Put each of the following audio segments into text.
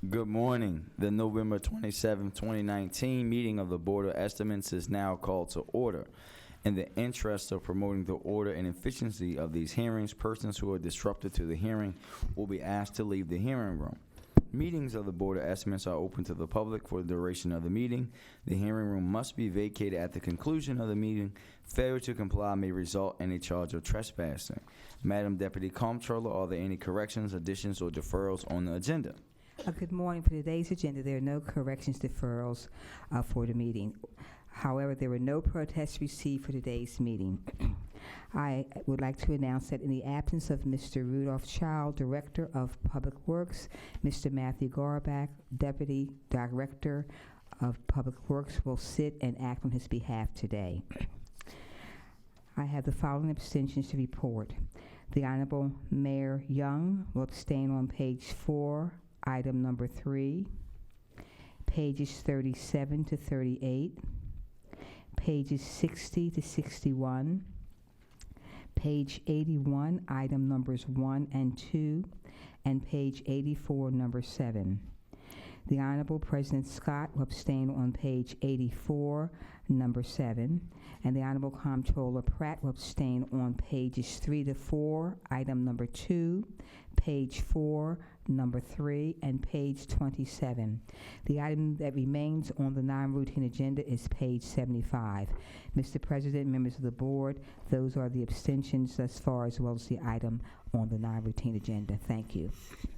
Good morning. The November 27, 2019 meeting of the Board of Estimates is now called to order. In the interest of promoting the order and efficiency of these hearings, persons who are disruptive to the hearing will be asked to leave the hearing room. Meetings of the Board of Estimates are open to the public for the duration of the meeting. The hearing room must be vacated at the conclusion of the meeting. Failure to comply may result in a charge of trespassing. Madam Deputy Comptroller, are there any corrections, additions, or deferrals on the agenda? Good morning. For today's agenda, there are no corrections, deferrals for the meeting. However, there were no protests received for today's meeting. I would like to announce that in the absence of Mr. Rudolph Child, Director of Public Works, Mr. Matthew Garbach, Deputy Director of Public Works, will sit and act on his behalf today. I have the following abstentions to report. The Honorable Mayor Young will abstain on page 4, item number 3, pages 37 to 38, pages 60 to 61, page 81, item numbers 1 and 2, and page 84, number 7. The Honorable President Scott will abstain on page 84, number 7, and the Honorable Comptroller Pratt will abstain on pages 3 to 4, item number 2, page 4, number 3, and page 27. The item that remains on the non-routine agenda is page 75. Mr. President, members of the board, those are the abstentions thus far, as well as the item on the non-routine agenda. Thank you.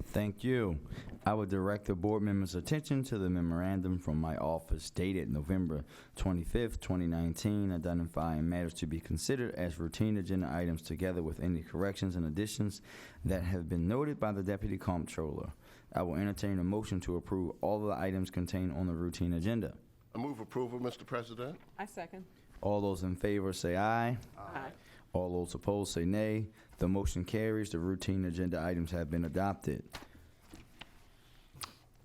Thank you. I would direct the board members' attention to the memorandum from my office dated November 25th, 2019, identifying matters to be considered as routine agenda items together with any corrections and additions that have been noted by the Deputy Comptroller. I will entertain a motion to approve all of the items contained on the routine agenda. I move approval, Mr. President. I second. All those in favor say aye. Aye. All those opposed say nay. The motion carries. The routine agenda items have been adopted.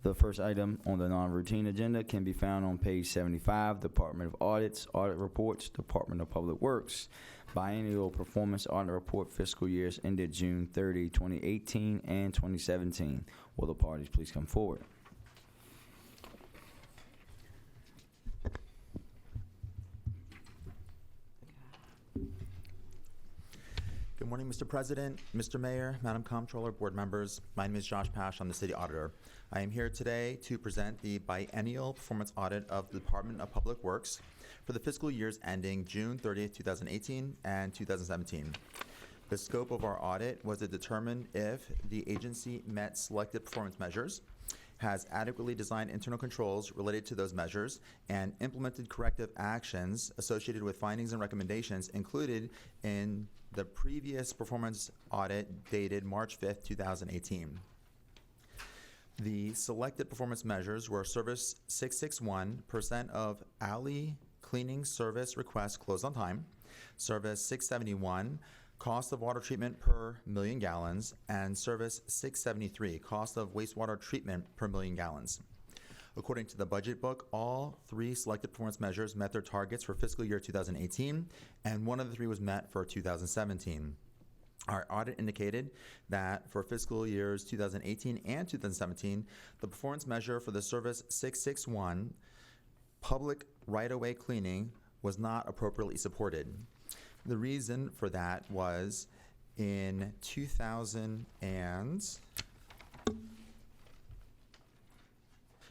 The first item on the non-routine agenda can be found on page 75, Department of Audits, Audit Reports, Department of Public Works, Biennial Performance Audit Report, fiscal years ended June 30, 2018 and 2017. Will the parties please come forward? Good morning, Mr. President, Mr. Mayor, Madam Comptroller, board members. My name is Josh Pash. I'm the City Auditor. I am here today to present the biennial performance audit of the Department of Public Works for the fiscal years ending June 30th, 2018 and 2017. The scope of our audit was to determine if the agency met selected performance measures, has adequately designed internal controls related to those measures, and implemented corrective actions associated with findings and recommendations included in the previous performance audit dated March 5th, 2018. The selected performance measures were Service 661, percent of alley cleaning service requests closed on time, Service 671, cost of water treatment per million gallons, and Service 673, cost of wastewater treatment per million gallons. According to the budget book, all 3 selected performance measures met their targets for fiscal year 2018, and 1 of the 3 was met for 2017. Our audit indicated that for fiscal years 2018 and 2017, the performance measure for the Service 661, public right-of-way cleaning, was not appropriately supported. The reason for that was in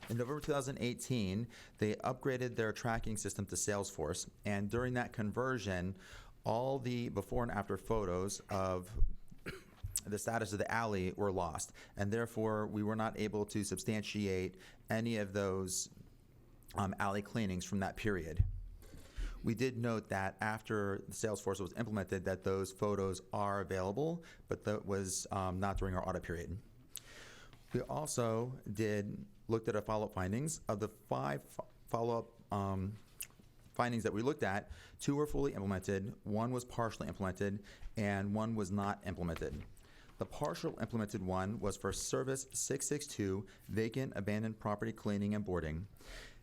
November 2018, they upgraded their tracking system to Salesforce, and during that conversion, all the before and after photos of the status of the alley were lost, and therefore we were not able to substantiate any of those alley cleanings from that period. We did note that after the Salesforce was implemented that those photos are available, but that was not during our audit period. We also looked at our follow-up findings. Of the 5 follow-up findings that we looked at, 2 were fully implemented, 1 was partially implemented, and 1 was not implemented. The partial implemented one was for Service 662, vacant abandoned property cleaning and boarding.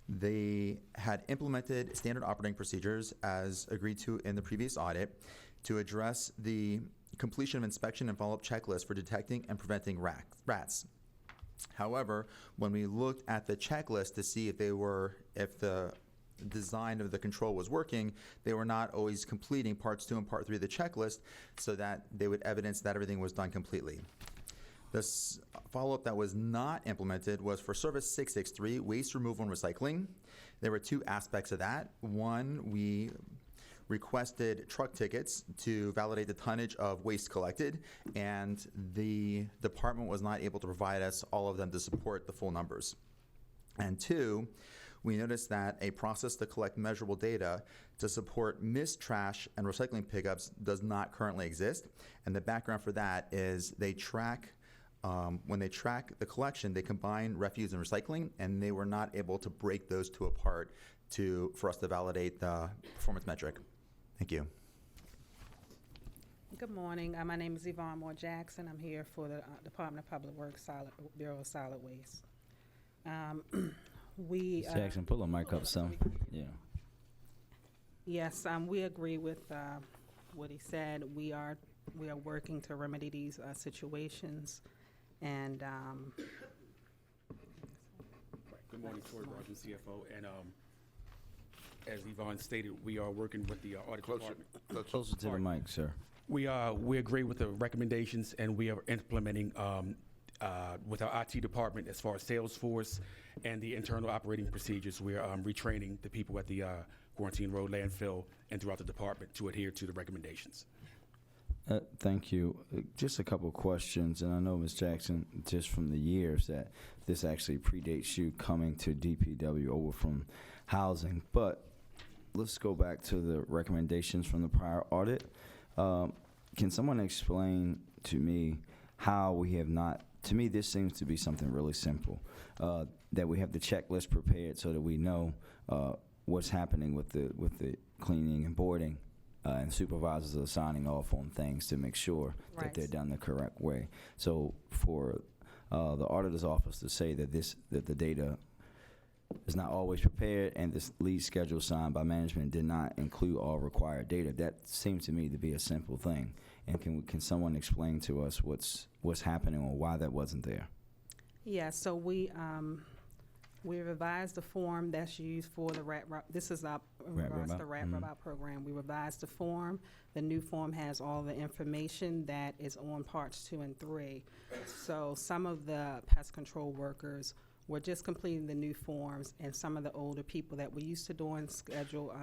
They had implemented standard operating procedures as agreed to in the previous audit to address the completion of inspection and follow-up checklist for detecting and preventing rats. However, when we looked at the checklist to see if the design of the control was working, they were not always completing parts 2 and part 3 of the checklist so that they would evidence that everything was done completely. This follow-up that was not implemented was for Service 663, waste removal and recycling. There were 2 aspects of that. One, we requested truck tickets to validate the tonnage of waste collected, and the department was not able to provide us all of them to support the full numbers. And 2, we noticed that a process to collect measurable data to support missed trash and recycling pickups does not currently exist. And the background for that is they track, when they track the collection, they combine refuse and recycling, and they were not able to break those 2 apart for us to validate the performance metric. Thank you. Good morning. My name is Yvonne Moore Jackson. I'm here for the Department of Public Works Bureau of Solid Waste. Ms. Jackson, pull the mic up some. Yeah. Yes, we agree with what he said. We are working to remedy these situations, and good morning, Troy Rogers, CFO, and as Yvonne stated, we are working with the audit department. Closer to the mic, sir. We agree with the recommendations, and we are implementing with our IT department as far as Salesforce and the internal operating procedures. We are retraining the people at the Quarantine Road landfill and throughout the department to adhere to the recommendations. Thank you. Just a couple of questions, and I know, Ms. Jackson, just from the years that this actually predates you coming to DPW over from housing, but let's go back to the recommendations from the prior audit. Can someone explain to me how we have not, to me this seems to be something really simple, that we have the checklist prepared so that we know what's happening with the cleaning and boarding, and supervisors are signing off on things to make sure that Right. they're done the correct way. So for the auditor's office to say that the data is not always prepared and this lead schedule signed by management did not include all required data, that seems to me to be a simple thing. And can someone explain to us what's happening or why that wasn't there? yeah, so we revised the form that's used for the this is our regards to the Rat program. We revised the form. The new form has all the information that is on parts 2 and 3. So some of the pest control workers were just completing the new forms, and some of the older people that we used to doing schedule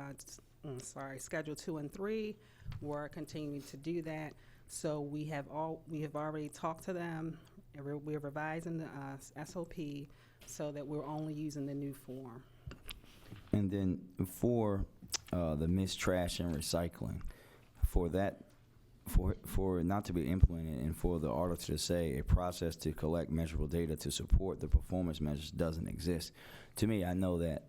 2 and 3 were continuing to do that. So we have already talked to them. And we're revising the SOP so that we're only using the new form. And then for the mixed trash and recycling, for it not to be implemented and for the auditor to say a process to collect measurable data to support the performance measures doesn't exist. To me, I know that,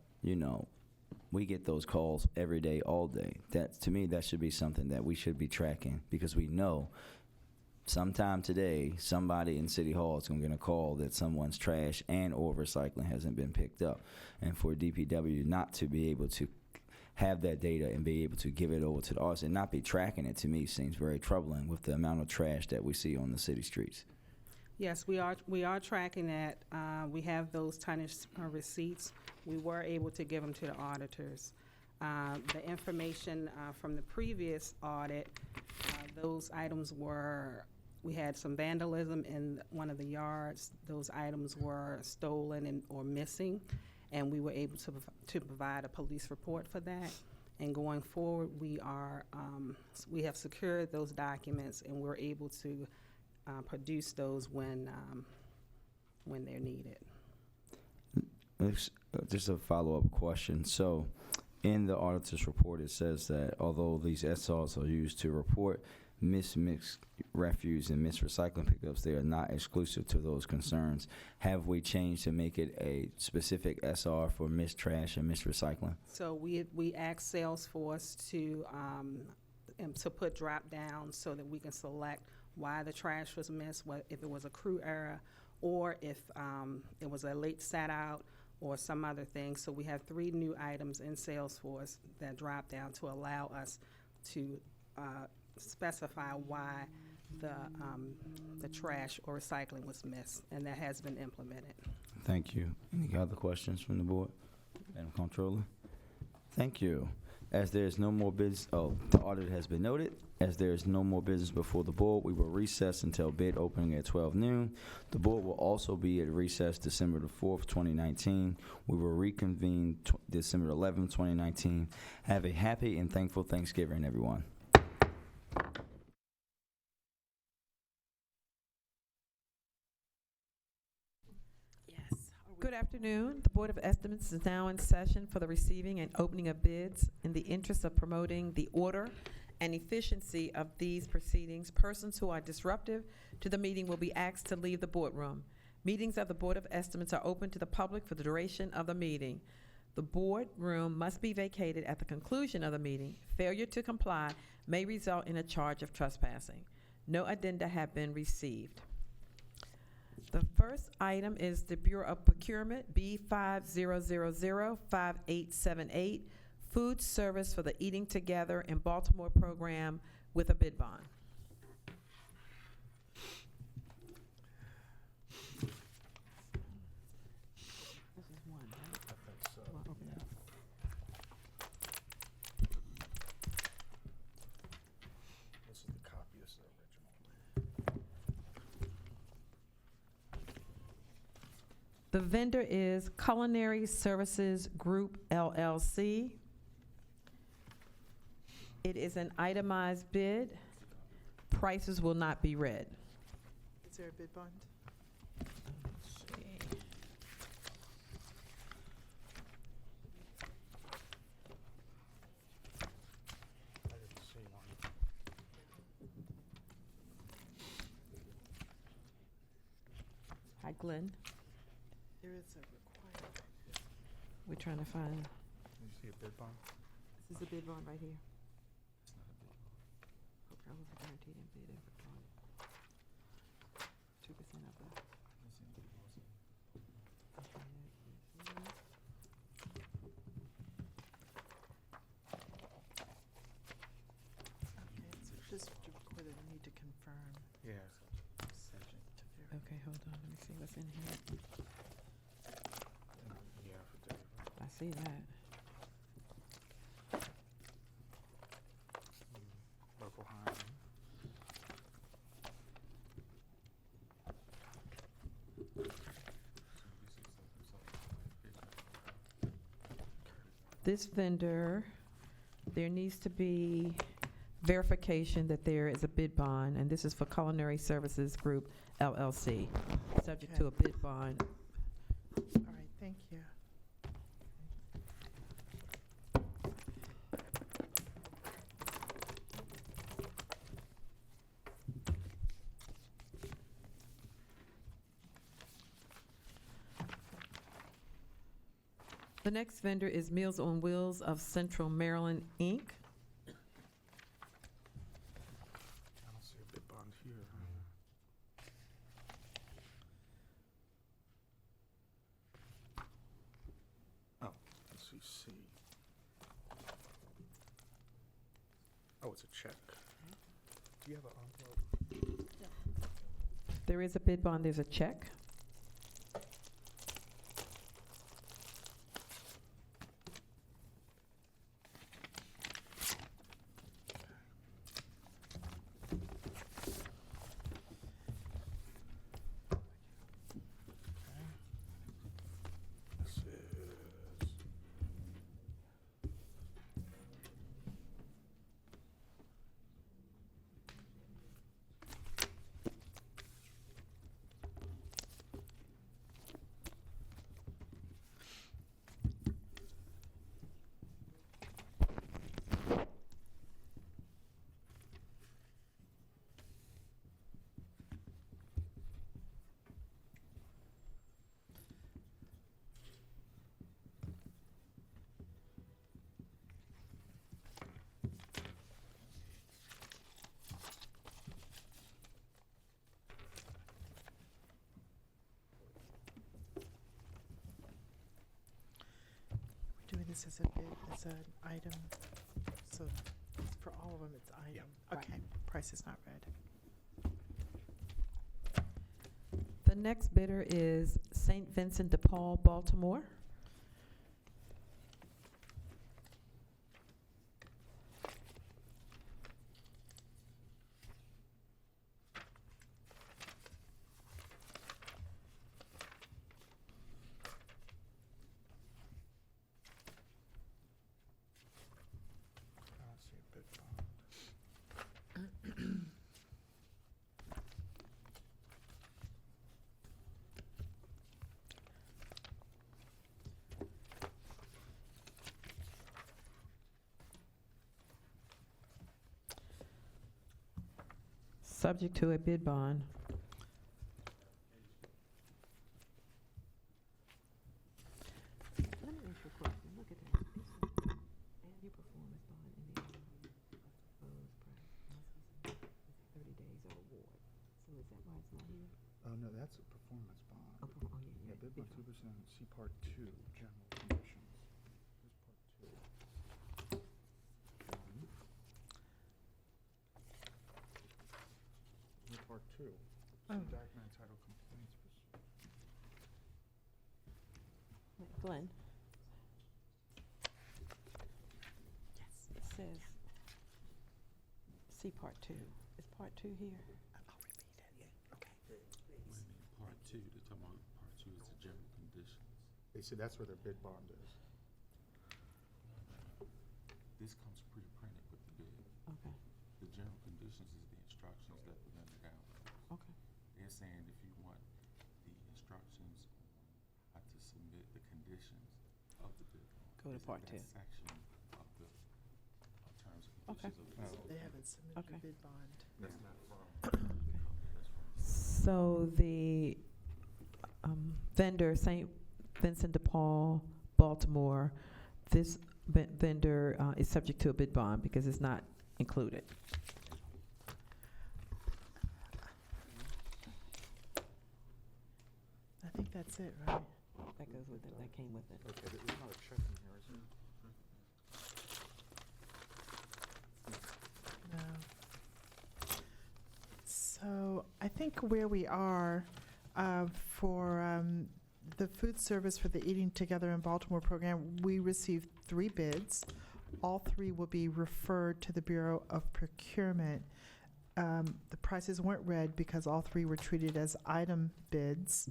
we get those calls every day, all day. To me, that should be something that we should be tracking, because we know sometime today, somebody in City Hall is going to get a call that someone's trash and or recycling hasn't been picked up. And for DPW not to be able to have that data and be able to give it over to the office and not be tracking it, to me, seems very troubling with the amount of trash that we see on the city streets. Yes, we are tracking that. We have those tonnage receipts. We were able to give them to the auditors. The information from the previous audit, those items we had some vandalism in one of the yards. Those items were stolen or missing, and we were able to provide a police report for that. And going forward, we have secured those documents, and we're able to produce those when they're needed. Just a follow-up question. So in the auditor's report, it says that although these SRs are used to report mixed refuse and mixed recycling pickups, they are not exclusive to those concerns. Have we changed to make it a specific SR for mixed trash and mixed recycling? So we asked Salesforce to put drop downs so that we can select why the trash was missed, if it was a crew error, or if it was a late set out or some other thing. So we have 3 new items in Salesforce that drop down to allow us to specify why the trash or recycling was missed, and that has been implemented. Thank you. Any other questions from the board? Madam Comptroller? Thank you. As there is no more business, the audit has been noted. As there is no more business before the board, we will recess until bid opening at 12 noon. The board will also be at recess December the 4th, 2019. We will reconvene December 11th, 2019. Have a happy and thankful Thanksgiving, everyone. Good afternoon. The Board of Estimates is now in session for the receiving and opening of bids. In the interest of promoting the order and efficiency of these proceedings, persons who are disruptive to the meeting will be asked to leave the boardroom. Meetings of the Board of Estimates are open to the public for the duration of the meeting. The boardroom must be vacated at the conclusion of the meeting. Failure to comply may result in a charge of trespassing. No addenda have been received. The first item is the Bureau of Procurement, B50005878, Food Service for the Eating Together in Baltimore program with a bid bond. This is one, right? I think so. Well, open it up. This is the copy, this is the original. The vendor is Culinary Services Group, LLC. It is an itemized bid. Prices will not be read. Is there a bid bond? I didn't see one. Hi, Glenn. There is a required. We're trying to find, Can you see a bid bond? this is the bid bond right here. Hotel was guaranteed and bid and bond. 2% of the. Okay, so just recorded, I need to confirm Yeah. to verify. Okay, hold on, let me see what's in here. Yeah, affidavit. I see that. Local hiring. This vendor, there needs to be verification that there is a bid bond, and this is for Culinary Services Group, LLC, subject to a bid bond. All right, thank you. The next vendor is Meals on Wheels of Central Maryland, Inc. I don't see a bid bond here. Oh, let's see, C. Oh, it's a check. Do you have an envelope? There is a bid bond, there's a check. This is. We're doing this as a bid, as an item, so for all of them, it's item. Yeah. Okay, price is not read. The next bidder is St. Vincent de Paul, Baltimore. I don't see a bid bond. Subject to a bid bond. Let me ask you a question. Look at that. Add your performance bond in the proposed price. 30 days of award. So is that why it's not here? Oh, no, that's a performance bond. Oh, yeah. Yeah, bid bond 2%, see Part 2, general conditions. Here's Part 2. Here's Part 2. Oh. See document entitled complaints. Wait, Glenn? Yes. It says, see Part 2. Is Part 2 here? I'll repeat it. Yeah, okay. Part two, they're talking about part two is the general conditions. They say that's where their bid bond is. This comes pre-printed with the bid. Okay, The general conditions is the instructions that the vendor got. okay. They're saying if you want the instructions on how to submit the conditions of the bid. Go to it's in part that two. Section of the terms and Okay. conditions of the bid. They haven't submitted a bid bond. That's not from. So the vendor, St. Vincent de Paul, Baltimore, this vendor is subject to a bid bond because it's not included. I think that's it, right? That goes with it, that came with it. Okay, there's not a check in here, is there? No. So I think where we are for the food service for the Eating Together in Baltimore program, we received 3 bids. All 3 will be referred to the Bureau of Procurement. The prices weren't read because all 3 were treated as item bids.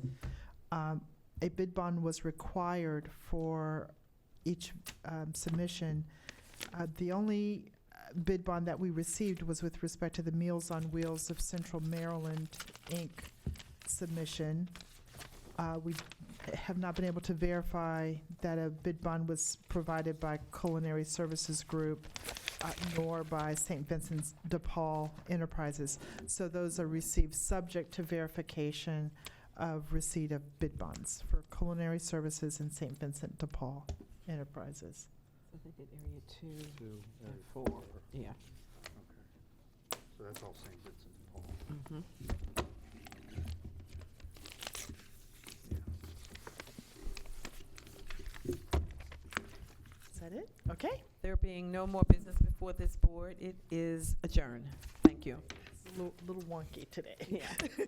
A bid bond was required for each submission. The only bid bond that we received was with respect to the Meals on Wheels of Central Maryland, Inc. submission. We have not been able to verify that a bid bond was provided by Culinary Services Group, nor by St. Vincent de Paul Enterprises. So those are received subject to verification of receipt of bid bonds for Culinary Services and St. Vincent de Paul Enterprises. So they did area 2 2, and area 4. 4. Yeah. Okay. So that's all St. Vincent de Paul. Mm-hmm. Is that it? Okay. There being no more business before this board, it is adjourned. Thank you. It's a little wonky today. Yeah.